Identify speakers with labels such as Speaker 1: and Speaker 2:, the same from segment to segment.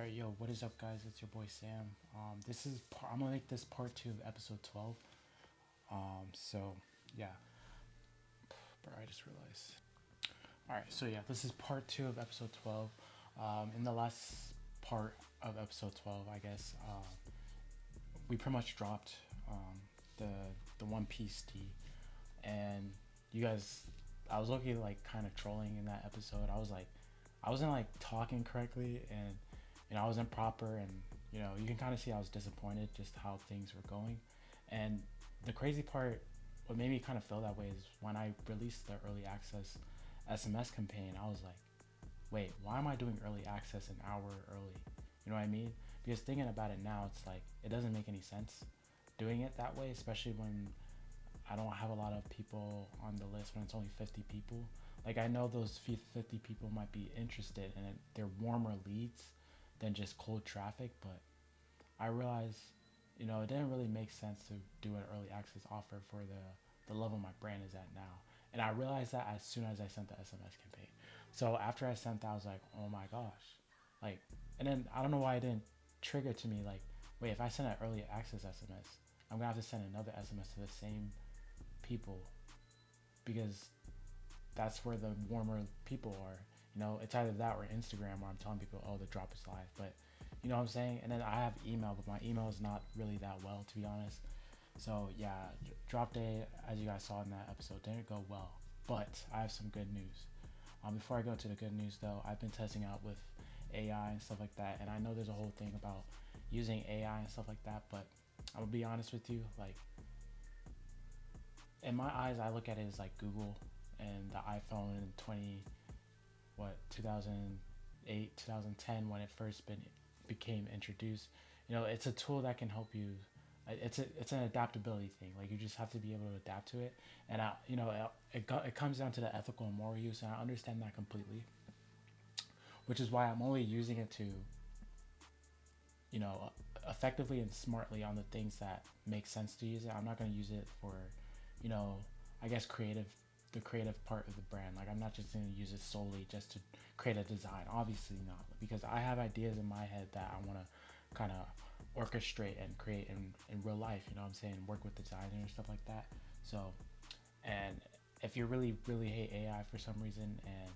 Speaker 1: All right, yo, what is up, guys? It's your boy Sam. I'm gonna make this part two of episode 12. So yeah, bro, I just realized. All right, so yeah, this is part two of episode 12. In the last part of episode 12, I guess, we pretty much dropped the One Piece tea, and you guys, I was looking like kind of trolling in that episode. I wasn't like talking correctly, and I wasn't proper, and you can kind of see I was disappointed just how things were going. And the crazy part, what made me kind of feel that way, is when I released the early access SMS campaign. I was like, wait, why am I doing early access an hour early? You know what I mean? Because thinking about it now, it's like it doesn't make any sense doing it that way, especially when I don't have a lot of people on the list, when it's only 50 people. Like, I know those 50 people might be interested and they're warmer leads than just cold traffic, but I realized, it didn't really make sense to do an early access offer for the level my brand is at now. And I realized that as soon as I sent the SMS campaign. So after I sent that, I was like, oh my gosh. Like, and then I don't know why it didn't trigger to me, like, wait, if I send an early access SMS, I'm gonna have to send another SMS to the same people, because that's where the warmer people are. It's either that or Instagram, where I'm telling people, oh, the drop is live. But you know what I'm saying? And then I have email, but my email is not really that well, to be honest. So yeah, drop day, as you guys saw in that episode, didn't go well. But I have some good news. Before I go to the good news, though, I've been testing out with AI and stuff like that, and I know there's a whole thing about using AI and stuff like that. But I'm gonna be honest with you, like, in my eyes, I look at it as like Google and the iPhone in 2008, 2010, when it first became introduced. It's a tool that can help you. It's an adaptability thing. Like, you just have to be able to adapt to it, and it comes down to the ethical and moral use, and I understand that completely. Which is why I'm only using it to, you know, effectively and smartly on the things that make sense to use it. I'm not going to use it for, you know, I guess the creative part of the brand. Like, I'm not just going to use it solely just to create a design. Obviously not, because I have ideas in my head that I want to kind of orchestrate and create in real life. You know what I'm saying? Work with designers and stuff like that. So, and if you really, really hate AI for some reason and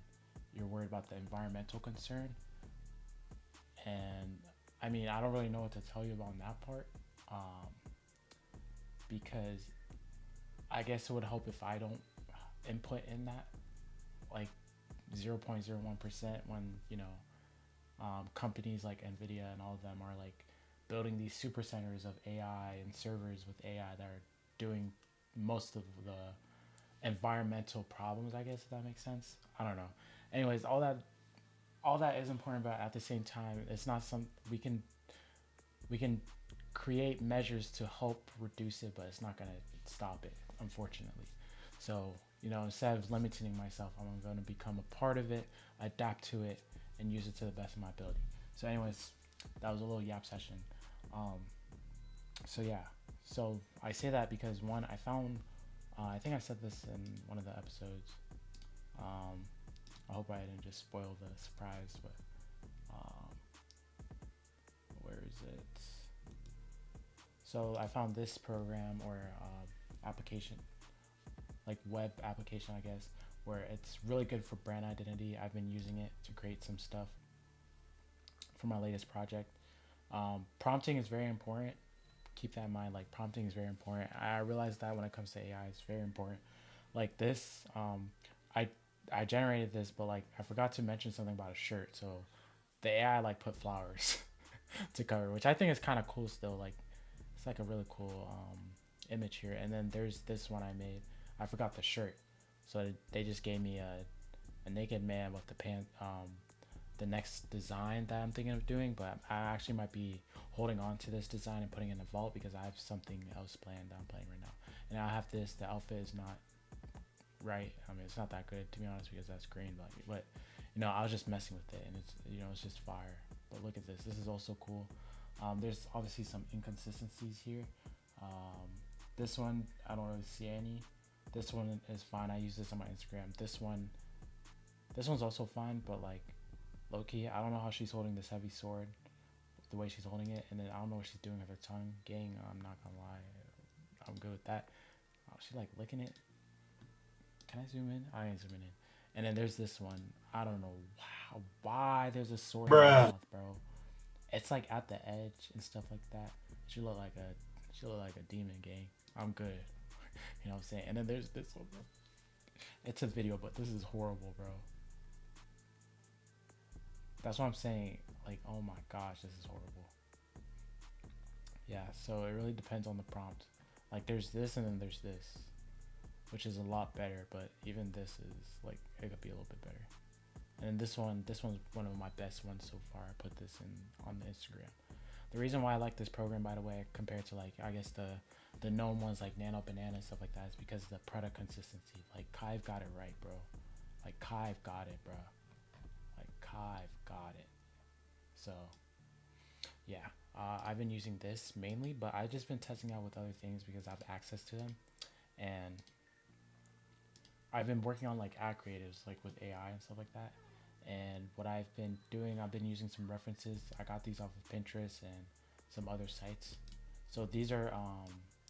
Speaker 1: you're worried about the environmental concern, and I mean, I don't really know what to tell you about that part, um, because I guess it would help if I don't input in that, like 0.01%, when companies like Nvidia and all of them are like building these super centers of AI and servers with AI that are doing most of the environmental problems, I guess, if that makes sense. I don't know. Anyways, all that is important, but at the same time, it's not some we can create measures to help reduce it, but it's not going to stop it, unfortunately. So, instead of limiting myself, I'm going to become a part of it, adapt to it, and use it to the best of my ability. So anyways, that was a little yap session. um so yeah, so I say that because, one, I found, I think I said this in one of the episodes. um I hope I didn't just spoil the surprise, but um where is it? So I found this program, or application, like web application, I guess, where it's really good for brand identity. I've been using it to create some stuff for my latest project. Prompting is very important. Keep that in mind. Like, prompting is very important. I realize that when it comes to AI, it's very important. Like this, I I generated this, but like I forgot to mention something about a shirt. So the AI like put flowers to cover, which I think is kind of cool still. Like, it's like a really cool image here. And then there's this one I made. I forgot the shirt, so they just gave me a naked man with the the next design that I'm thinking of doing. But I actually might be holding on to this design and putting it in a vault, because I have something else planned that I'm playing right now. And I have this. The outfit is not right. I mean, it's not that good, to be honest, because that's green. But I was just messing with it, and it's just fire. But look at this. This is also cool. There's obviously some inconsistencies here. Um, this one, I don't really see any. This one is fine. I use this on my Instagram. This one's also fine, but like, low key, I don't know how she's holding this heavy sword. the way she's holding it, and then I don't know what she's doing with her tongue. Gang, I'm not gonna lie, I'm good with that. Oh, she's like licking it. Can I zoom in? I ain't zooming in. And then there's this one. I don't know why there's a sword in her mouth, bro. It's like at the edge and stuff like that. She look like a demon, gang. I'm good. You know what I'm saying? And then there's this one, bro. It's a video, but this is horrible, bro. That's what I'm saying. Like, oh my gosh, this is horrible. Yeah, so it really depends on the prompt. Like, there's this and then there's this, which is a lot better, but even this is like, it could be a little bit better. And this one's one of my best ones so far. I put this in on the Instagram. The reason why I like this program, by the way, compared to like, I guess the known ones like Nano Banana and stuff like that, is because of the product consistency. Like, Kai've got it right, bro. Like, Kai've got it, bro. Like, Kai've got it. So yeah, I've been using this mainly, but I've just been testing out with other things because I have access to them. And I've been working on like ad creatives, like with AI and stuff like that. And what I've been doing, I've been using some references. I got these off of Pinterest and some other sites. So these are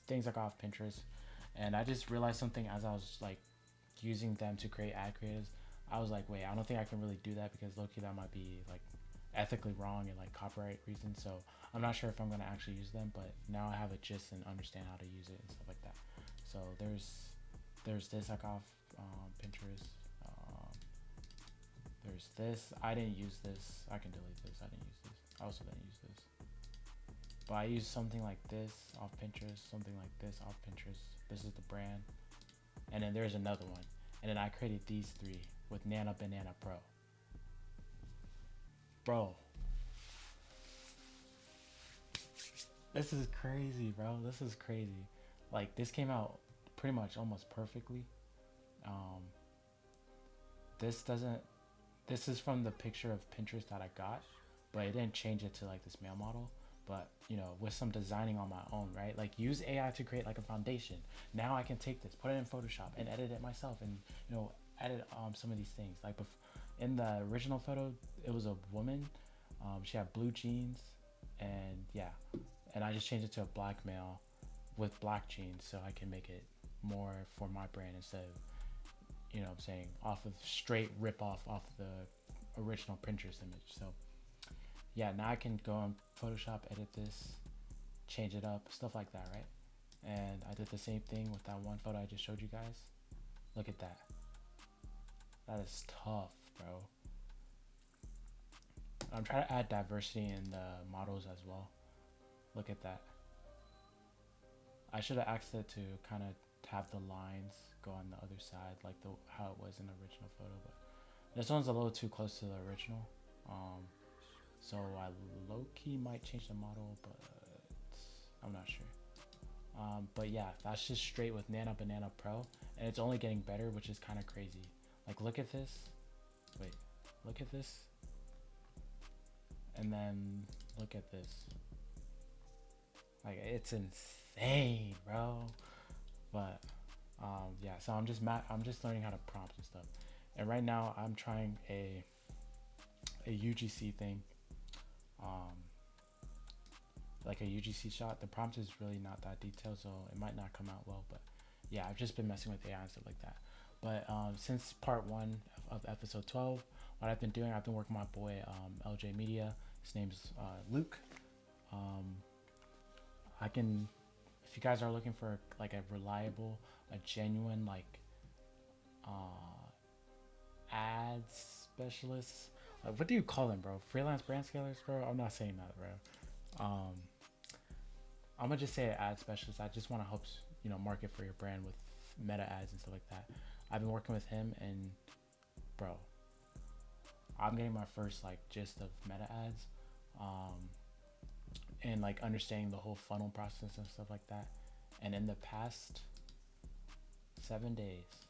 Speaker 1: things I got off Pinterest. And I just realized something as I was like using them to create ad creatives. I was like, wait, I don't think I can really do that because low-key that might be like ethically wrong and like copyright reasons. So I'm not sure if I'm gonna actually use them, but now I have a gist and understand how to use it and stuff like that. So there's this I got off Pinterest. There's this. I didn't use this. I can delete this. I didn't use this. I also didn't use this. But I used something like this off Pinterest, something like this off Pinterest. This is the brand. And then there's another one. And then I created these three with Nano Banana Pro. Bro. This is crazy, bro. This is crazy. Like, this came out pretty much almost perfectly. This doesn't... This is from the picture of Pinterest that I got, but it didn't change it to like this male model. But you know, with some designing on my own, right? Like, use AI to create like a foundation. Now I can take this, put it in Photoshop, and edit it myself, and you know, edit some of these things. Like in the original photo, it was a woman. She had blue jeans, and yeah, and I just changed it to a black male with black jeans, so I can make it more for my brand instead of, you know what I'm saying, off of straight rip off the original Pinterest image. So yeah, now I can go on Photoshop, edit this, change it up, stuff like that, right? And I did the same thing with that one photo I just showed you guys. Look at that. That is tough, bro. I'm trying to add diversity in the models as well. Look at that. I should have asked it to kind of have the lines go on the other side, like how it was in the original photo, but this one's a little too close to the original. So I low-key might change the model, but I'm not sure. But yeah, that's just straight with Nano Banana Pro, and it's only getting better, which is kind of crazy. Like, look at this. Wait, look at this. And then look at this. Like, it's insane, bro. But yeah, so I'm just learning how to prompt and stuff. And right now I'm trying a UGC thing, like a UGC shot. The prompt is really not that detailed, so it might not come out well, but yeah, I've just been messing with AI and stuff like that. But since part 1 of episode 12, what I've been doing, I've been working with my boy LJ Media. His name's Luke. I can, if you guys are looking for like a reliable, a genuine like ads specialist, like, what do you call them, bro? Freelance brand scalers, bro? I'm not saying that, bro. I'm gonna just say ad specialist. I just want to help, you know, market for your brand with meta ads and stuff like that. I've been working with him, and bro, I'm getting my first like gist of meta ads, and like understanding the whole funnel process and stuff like that. And in the past 7 days,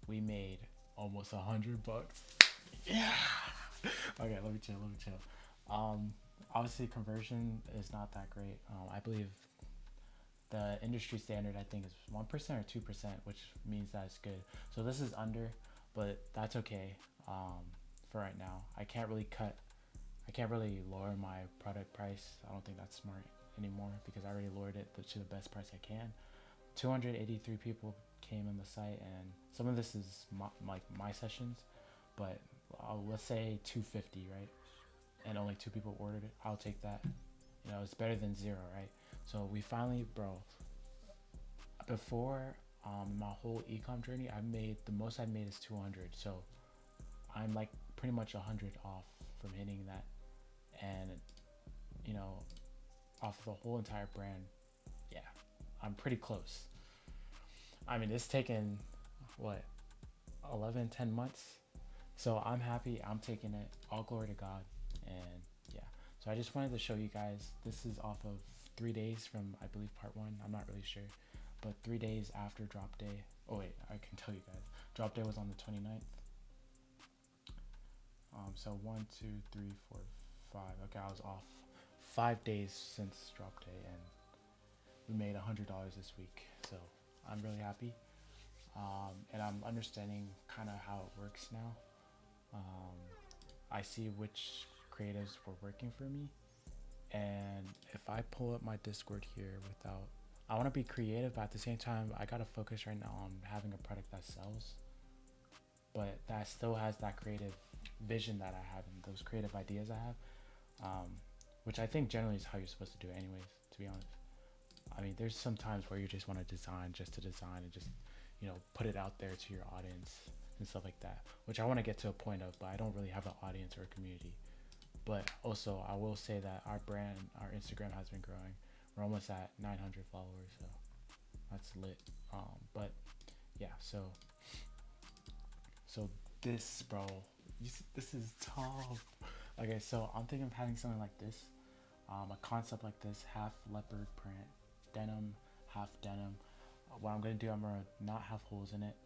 Speaker 1: we made almost $100. Yeah. Okay, let me chill. Obviously conversion is not that great. I believe the industry standard, I think, is 1% or 2%, which means that it's good. So this is under, but that's okay. For right now, I can't really cut I can't really lower my product price. I don't think that's smart anymore because I already lowered it to the best price I can. 283 people came on the site, and some of this is like my sessions, but let's say 250, right? And only 2 people ordered it. I'll take that. You know, it's better than zero, right? So we finally, bro. Before my whole ecom journey, I made the most I made is 200. So I'm like pretty much 100 off from hitting that, and you know, off the whole entire brand, yeah, I'm pretty close. I mean, it's taken what 11, 10 months, so I'm happy. I'm taking it. All glory to God, and yeah. So I just wanted to show you guys. This is off of 3 days from I believe part one. I'm not really sure, but 3 days after drop day. Oh wait, I can tell you guys. Drop day was on the 29th. So 1, 2, 3, 4, 5. Okay, I was off 5 days since drop day, and we made $100 this week. So I'm really happy, and I'm understanding kind of how it works now. Um, I see which creatives were working for me, and if I pull up my Discord here without, I want to be creative, but at the same time, I gotta focus right now on having a product that sells, but that still has that creative vision that I have and those creative ideas I have, which I think generally is how you're supposed to do it anyways, to be honest. I mean, there's some times where you just want to design just to design and just, you know, put it out there to your audience and stuff like that, which I want to get to a point of, but I don't really have an audience or a community. But also, I will say that our brand, our Instagram has been growing. We're almost at 900 followers, so that's lit. But yeah, so this, bro, this is tough. Okay, so I'm thinking of having something like this, a concept like this, half leopard print, denim, half denim. What I'm gonna do, I'm gonna not have holes in it.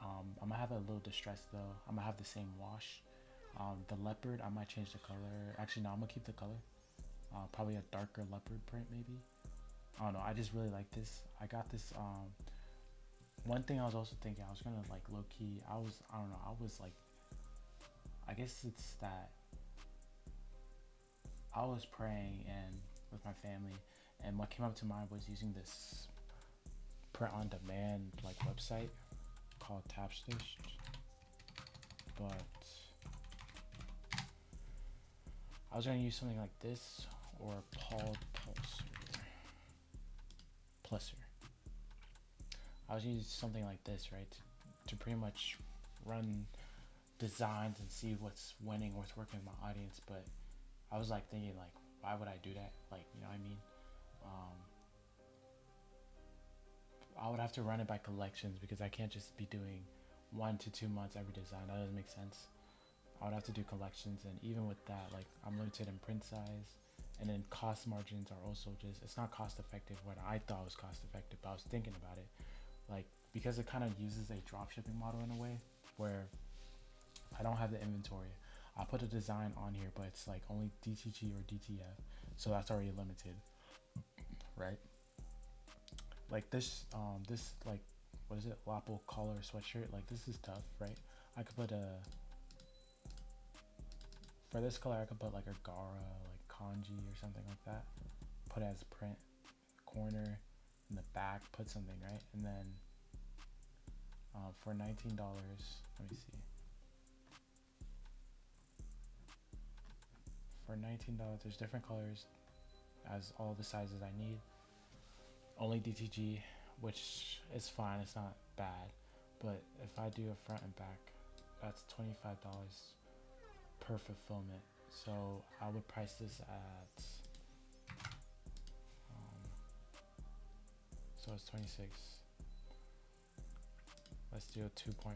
Speaker 1: I'm gonna have it a little distressed though. I'm gonna have the same wash. The leopard, I might change the color. Actually, no, I'm gonna keep the color. Probably a darker leopard print, maybe. I don't know. I just really like this. I got this. One thing I was also thinking, I was gonna like low key. I don't know. I was like, I guess it's that I was praying and with my family, and what came up to mind was using this print on demand like website called Tapstitch, but I was gonna use something like this or Paul Plusser. I was gonna use something like this, right, to pretty much run designs and see what's winning, what's working with my audience. But I was like thinking, like, why would I do that? Like, you know what I mean? I would have to run it by collections because I can't just be doing 1 to 2 months every design. That doesn't make sense. I would have to do collections, and even with that, like, I'm limited in print size, and then cost margins are also just, it's not cost effective what I thought was cost effective, but I was thinking about it, like, because it kind of uses a drop shipping model in a way where I don't have the inventory. I put a design on here, but it's like only DTG or DTF, so that's already limited, right? Like this like, what is it, Lapo collar sweatshirt, like this is tough, right? I could put a, for this color I could put like a Gara, like kanji or something like that, put it as print, corner, in the back put something, right? And then for $19, let me see, for $19 there's different colors as all the sizes I need, only DTG, which is fine, it's not bad. But if I do a front and back, that's $25 per fulfillment. So I would price this at, so it's 26. Let's do a 2.5.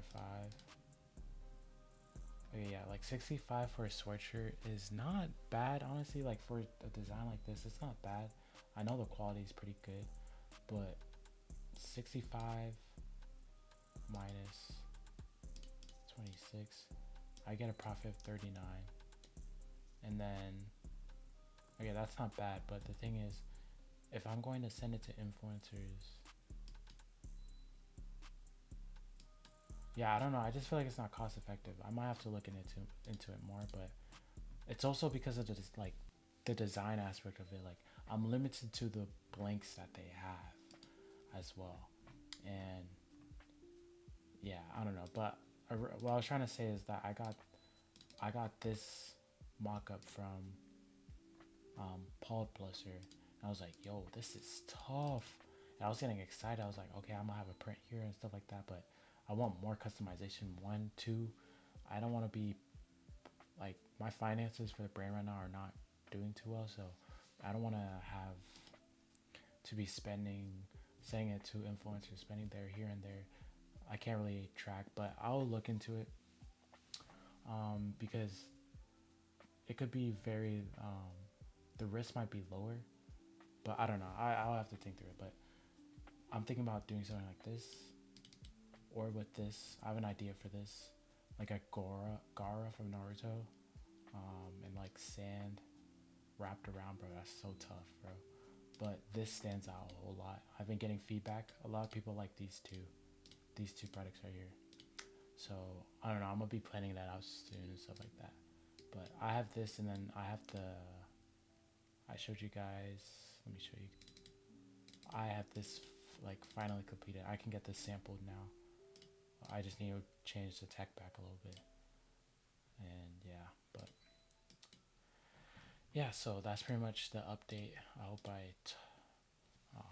Speaker 1: Okay, yeah, like 65 for a sweatshirt is not bad, honestly. Like for a design like this, it's not bad. I know the quality is pretty good, but 65 minus 26, I get a profit of 39. And then, okay, that's not bad, but the thing is, if I'm going to send it to influencers, yeah, I don't know, I just feel like it's not cost effective. I might have to look into it more, but it's also because of like the design aspect of it. Like I'm limited to the blanks that they have as well, and yeah, I don't know. But what I was trying to say is that I got this mock up from Paul Plusser. And I was like, yo, this is tough. And I was getting excited. I was like, okay, I'm gonna have a print here and stuff like that. But I want more customization. One, two, I don't want to be like my finances for the brand right now are not doing too well. So I don't want to have to be saying it to influencers, spending there, here, and there. I can't really track, but I'll look into it because it could be very, the risk might be lower, but I don't know. I'll have to think through it, but I'm thinking about doing something like this or with this. I have an idea for this, like a Gara from Naruto, and like sand wrapped around, bro. That's so tough, bro. But this stands out a whole lot. I've been getting feedback. A lot of people like these two products right here. So I don't know. I'm gonna be planning that out soon and stuff like that. But I have this, and then I have the. I showed you guys. Let me show you. I have this like finally completed. I can get this sampled now. I just need to change the tech back a little bit. And yeah, but yeah. So that's pretty much the update. I hope um,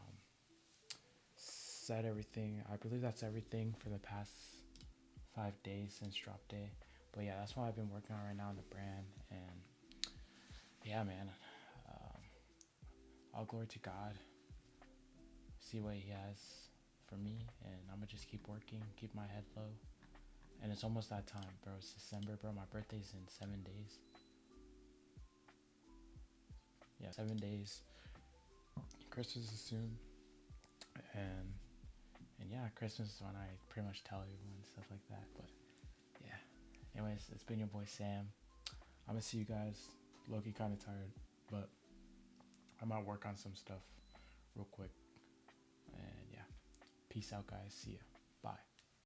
Speaker 1: said everything. I believe that's everything for the past 5 days since drop day. But yeah, that's what I've been working on right now in the brand. And yeah, man, um, all glory to God. See what He has for me, and I'm gonna just keep working, keep my head low. And it's almost that time, bro. It's December, bro. My birthday's in 7 days. Yeah, 7 days. Christmas is soon, and yeah, Christmas is when I pretty much tell everyone stuff like that. But yeah, anyways, it's been your boy Sam. I'm gonna see you guys. Low-key kind of tired, but I might work on some stuff real quick. And yeah, peace out, guys. See ya. Bye.